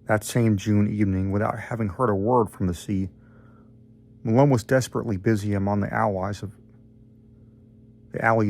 That same June evening, without having heard a word from the sea, Malone was desperately busy among the alleys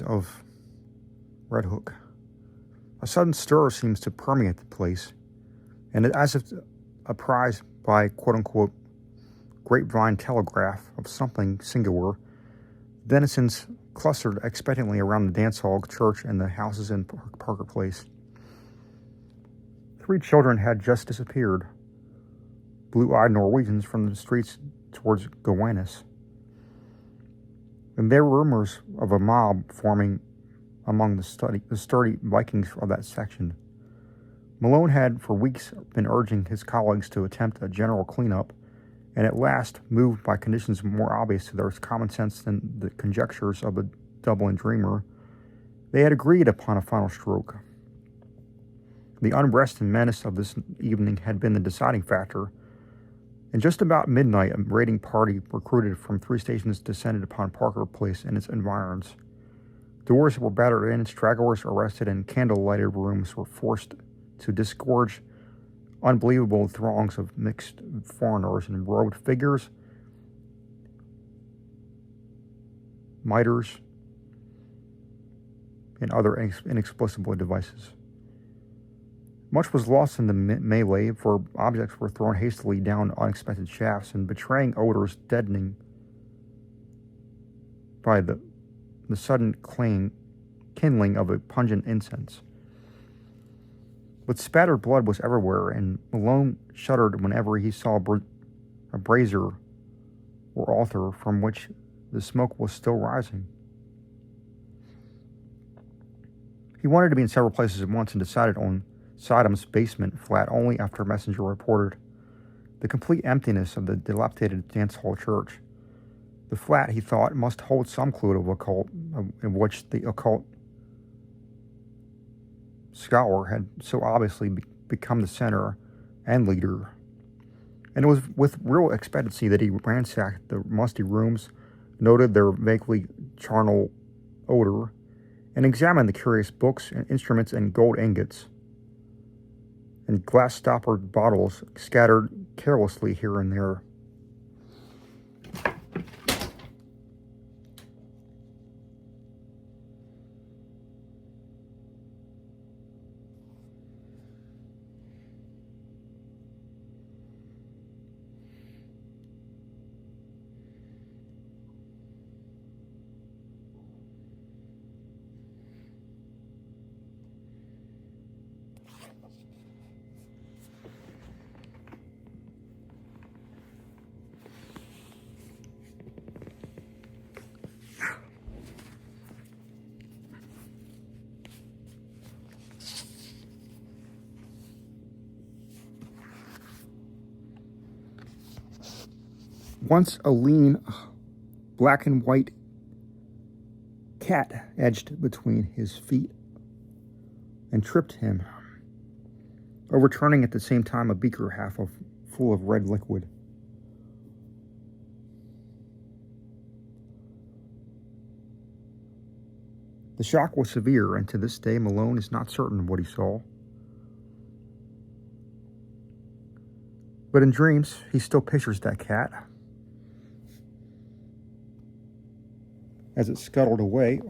of Red Hook. A sudden stir seems to permeate the place, and as if apprised by quote-unquote grapevine telegraph of something singular, denizens clustered expectantly around the dance hall, church, and the houses in Parker Place. 3 children had just disappeared, blue-eyed Norwegians from the streets towards Gowanus, and there were rumors of a mob forming among the sturdy Vikings of that section. Malone had for weeks been urging his colleagues to attempt a general cleanup, and at last, moved by conditions more obvious to their common sense than the conjectures of a Dublin dreamer, they had agreed upon a final stroke. The unrest and menace of this evening had been the deciding factor, and just about midnight a raiding party recruited from 3 stations descended upon Parker Place and its environs. Doors were battered in, stragglers arrested, and candle-lighted rooms were forced to disgorge unbelievable throngs of mixed foreigners and robed figures, miters, and other inexplicable devices. Much was lost in the melee, for objects were thrown hastily down unexpected shafts and betraying odors deadening by the sudden kindling of a pungent incense. But spattered blood was everywhere, and Malone shuddered whenever he saw a brazier or altar from which the smoke was still rising. He wanted to be in several places at once and decided on Soddom's basement flat only after a messenger reported the complete emptiness of the dilapidated dance hall church. The flat, he thought, must hold some clue to occult, in which the occult scholar had so obviously become the center and leader. And it was with real expectancy that he ransacked the musty rooms, noted their vaguely charnel odor, and examined the curious books and instruments and gold ingots and glass-stoppered bottles scattered carelessly here and there. Once a lean, black and white cat edged between his feet and tripped him, overturning at the same time a beaker full of red liquid. The shock was severe, and to this day Malone is not certain what he saw. But in dreams, he still pictures that cat as it scuttled away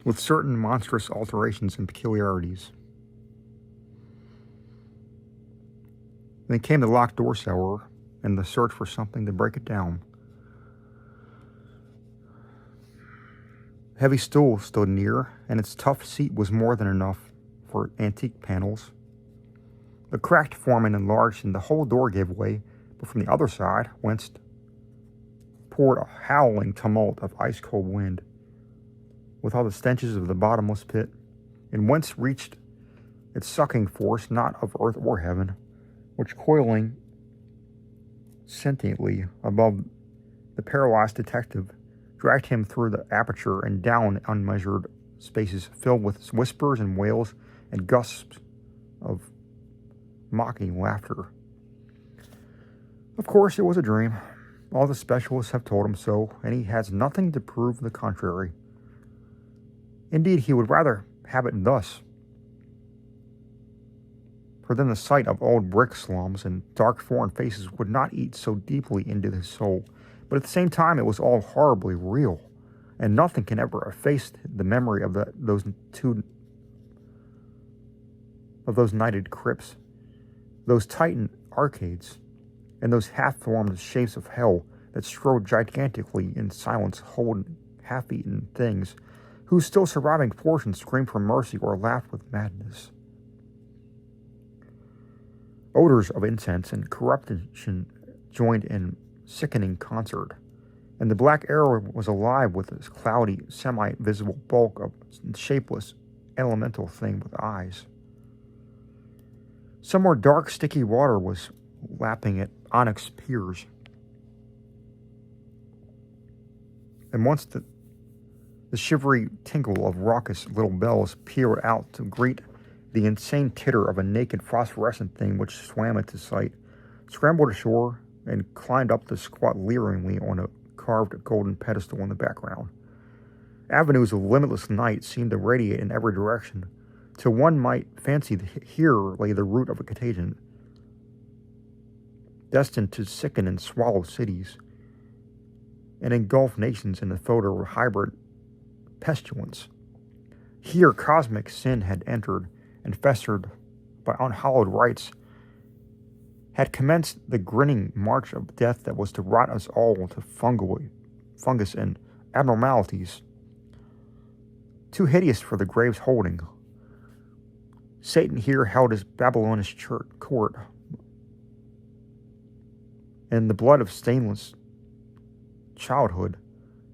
with certain monstrous alterations and peculiarities. Then came the locked door cellar and the search for something to break it down. A heavy stool stood near, and its tough seat was more than enough for antique panels. The cracked forming enlarged, and the whole door gave way, but from the other side, whence poured a howling tumult of ice-cold wind, with all the stenches of the bottomless pit, and whence reached its sucking force not of earth or heaven, which coiling sentiently above the paralyzed detective, dragged him through the aperture and down unmeasured spaces filled with whispers and wails and gusts of mocking laughter. Of course, it was a dream. All the specialists have told him so, and he has nothing to prove the contrary. Indeed, he would rather have it thus. For then the sight of old brick slums and dark foreign faces would not eat so deeply into his soul, but at the same time it was all horribly real, and nothing can ever efface the memory of those nighted crypts, those titan arcades, and those half-formed shapes of hell that strode gigantically in silence, holding half-eaten things, whose still surviving portions screamed for mercy or laughed with madness. Odors of incense and corruption joined in sickening concert, and the black air was alive with this cloudy, semi-visible bulk of shapeless, elemental thing with eyes. Somewhere dark, sticky water was lapping at onyx piers. And once the shivery tinkle of raucous little bells pealed out to greet the insane titter of a naked phosphorescent thing which swam into sight, scrambled ashore, and climbed up to squat leeringly on a carved golden pedestal in the background. Avenues of limitless night seemed to radiate in every direction, till one might fancy that here lay the root of a contagion, destined to sicken and swallow cities, and engulf nations in the photo of hybrid pestilence. Here cosmic sin had entered, and festered by unhallowed rites, had commenced the grinning march of death that was to rot us all to fungus and abnormalities, too hideous for the grave's holding. Satan here held his Babylonish court, and the blood of stainless childhood,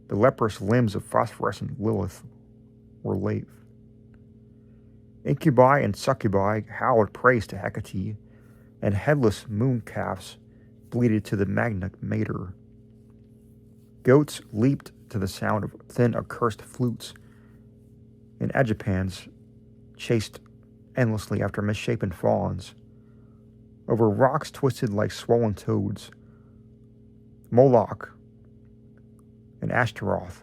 the leprous limbs of phosphorescent Lilith were late. Incubi and succubi howled praise to Hecate, and headless moon calves bleated to the Magna Mater. Goats leaped to the sound of thin accursed flutes, and Aegipans chased endlessly after misshapen fawns. Over rocks twisted like swollen toads, Moloch and Ashtaroth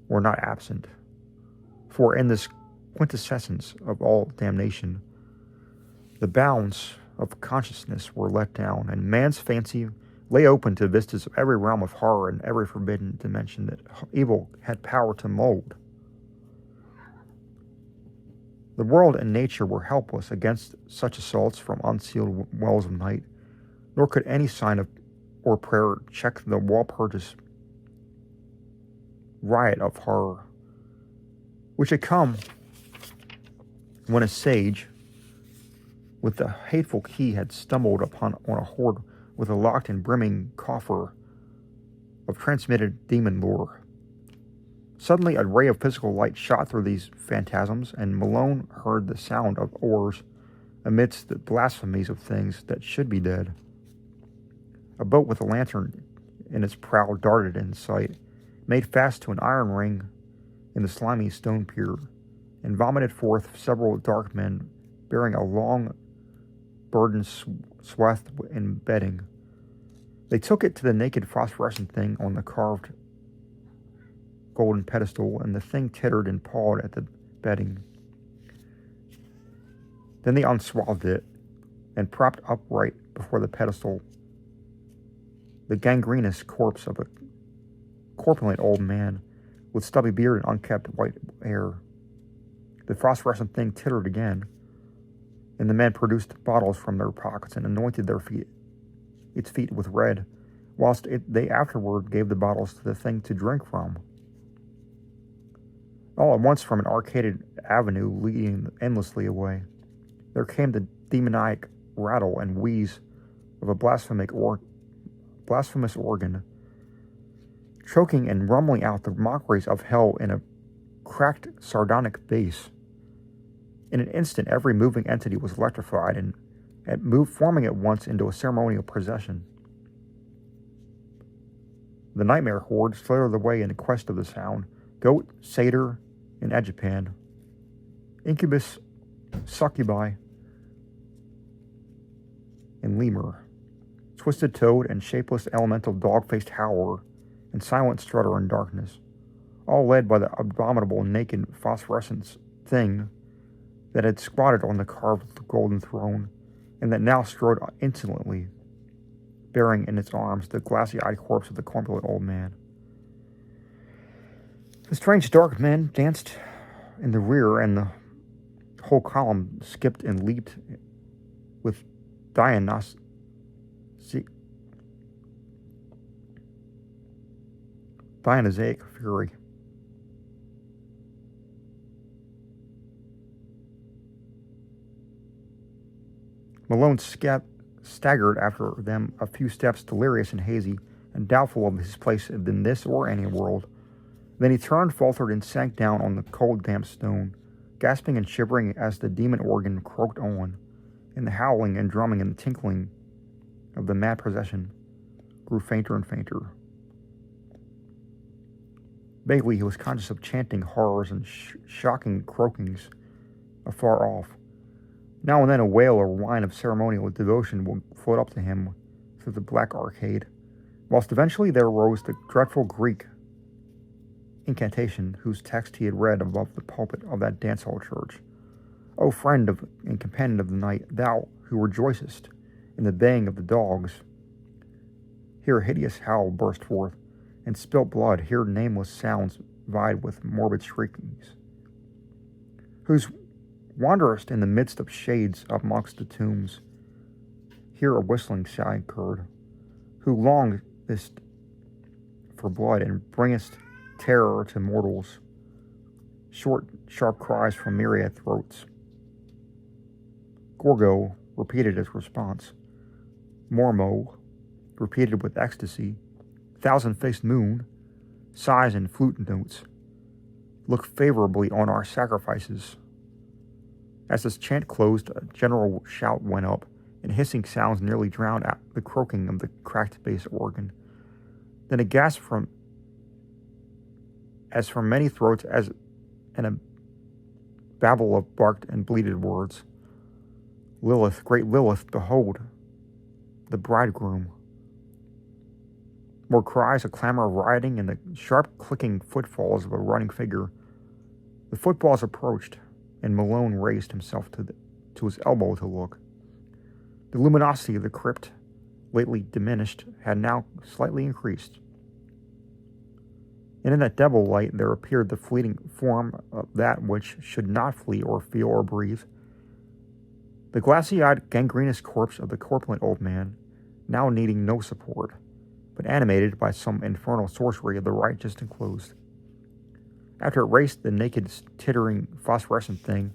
were not absent, for in this quintessence of all damnation, the bounds of consciousness were let down, and man's fancy lay open to vistas of every realm of horror and every forbidden dimension that evil had power to mold. The world and nature were helpless against such assaults from unsealed wells of night, nor could any sign of or prayer check the Walpurgis riot of horror, which had come when a sage with the hateful key had stumbled on a hoard with a locked and brimming coffer of transmitted demon lore. Suddenly a ray of physical light shot through these phantasms, and Malone heard the sound of oars amidst the blasphemies of things that should be dead. A boat with a lantern in its prow darted in sight, made fast to an iron ring in the slimy stone pier, and vomited forth several dark men bearing a long burden swathed in bedding. They took it to the naked phosphorescent thing on the carved golden pedestal, and the thing tittered and pawed at the bedding. Then they unswathed it, and propped upright before the pedestal the gangrenous corpse of a corpulent old man with stubby beard and unkempt white hair. The phosphorescent thing tittered again, and the men produced bottles from their pockets and anointed its feet with red, whilst they afterward gave the bottles to the thing to drink from. All at once, from an arcaded avenue leading endlessly away, there came the demoniac rattle and wheeze of a blasphemous organ, choking and rumbling out the mockeries of hell in a cracked sardonic bass. In an instant, every moving entity was electrified and forming at once into a ceremonial procession. The nightmare horde slithered away in quest of the sound. Goat, satyr, and Aegipan, incubus, succubi, and lemur, twisted toad and shapeless elemental dog-faced howler, and silent strutter in darkness, all led by the abominable naked phosphorescent thing that had squatted on the carved golden throne, and that now strode insolently, bearing in its arms the glassy-eyed corpse of the corpulent old man. The strange dark man danced in the rear, and the whole column skipped and leaped with Dionysiac fury. Malone staggered after them a few steps, delirious and hazy, and doubtful of his place in this or any world. Then he turned, faltered, and sank down on the cold, damp stone, gasping and shivering as the demon organ croaked on, and the howling and drumming and the tinkling of the mad procession grew fainter and fainter. Vaguely he was conscious of chanting horrors and shocking croakings afar off. Now and then a wail or whine of ceremonial devotion would float up to him through the black arcade, whilst eventually there rose the dreadful Greek incantation whose text he had read above the pulpit of that dance-hall church. O friend of and companion of the night, thou who rejoicest in the baying of the dogs. Here a hideous howl burst forth, and spilt blood. Here nameless sounds vied with morbid shriekings. Whose wanderest in the midst of shades amongst the tombs. Here a whistling sigh occurred. Who longest for blood and bringest terror to mortals. Short, sharp cries from myriad throats. Gorgo repeated its response. Mormo repeated with ecstasy. Thousand-faced moon, sighs and flute notes. Look favorably on our sacrifices. As this chant closed, a general shout went up, and hissing sounds nearly drowned out the croaking of the cracked bass organ. Then a gasp from many throats, and a babble of barked and bleated words. Lilith, great Lilith, behold the bridegroom. More cries, a clamor of rioting, and the sharp clicking footfalls of a running figure. The footfalls approached, and Malone raised himself to his elbow to look. The luminosity of the crypt, lately diminished, had now slightly increased. And in that double light there appeared the fleeting form of that which should not flee or feel or breathe. The glassy-eyed, gangrenous corpse of the corpulent old man, now needing no support, but animated by some infernal sorcery of the rite just enclosed. After it raced the naked, tittering, phosphorescent thing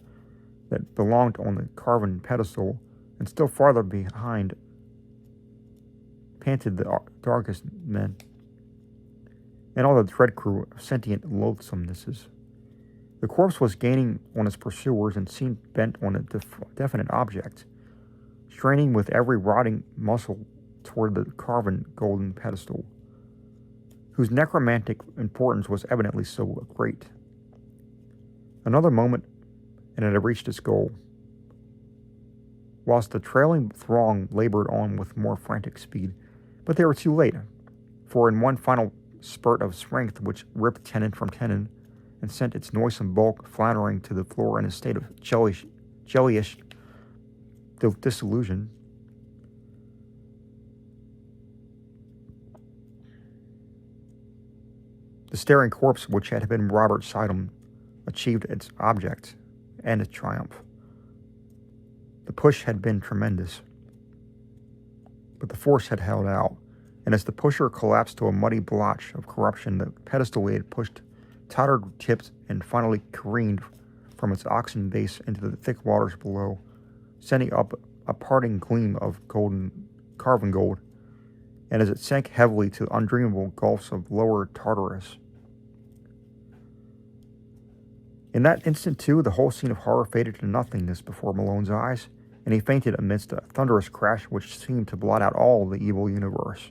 that belonged on the carven pedestal, and still farther behind panted the darkest men, and all the dread crew of sentient loathsomenesses. The corpse was gaining on its pursuers and seemed bent on a definite object, straining with every rotting muscle toward the carven golden pedestal, whose necromantic importance was evidently so great. Another moment, and it had reached its goal, whilst the trailing throng labored on with more frantic speed. But they were too late, for in one final spurt of strength which ripped tenon from tenon and sent its noisome bulk floundering to the floor in a state of jellyish disillusion, the staring corpse which had been Robert Sidham achieved its object and its triumph. The push had been tremendous, but the force had held out, and as the pusher collapsed to a muddy blotch of corruption, the pedestal he had pushed tottered, tipped, and finally careened from its oxen base into the thick waters below, sending up a parting gleam of carven gold, and as it sank heavily to undreamable gulfs of lower Tartarus. In that instant, too, the whole scene of horror faded to nothingness before Malone's eyes, and he fainted amidst a thunderous crash which seemed to blot out all the evil universe.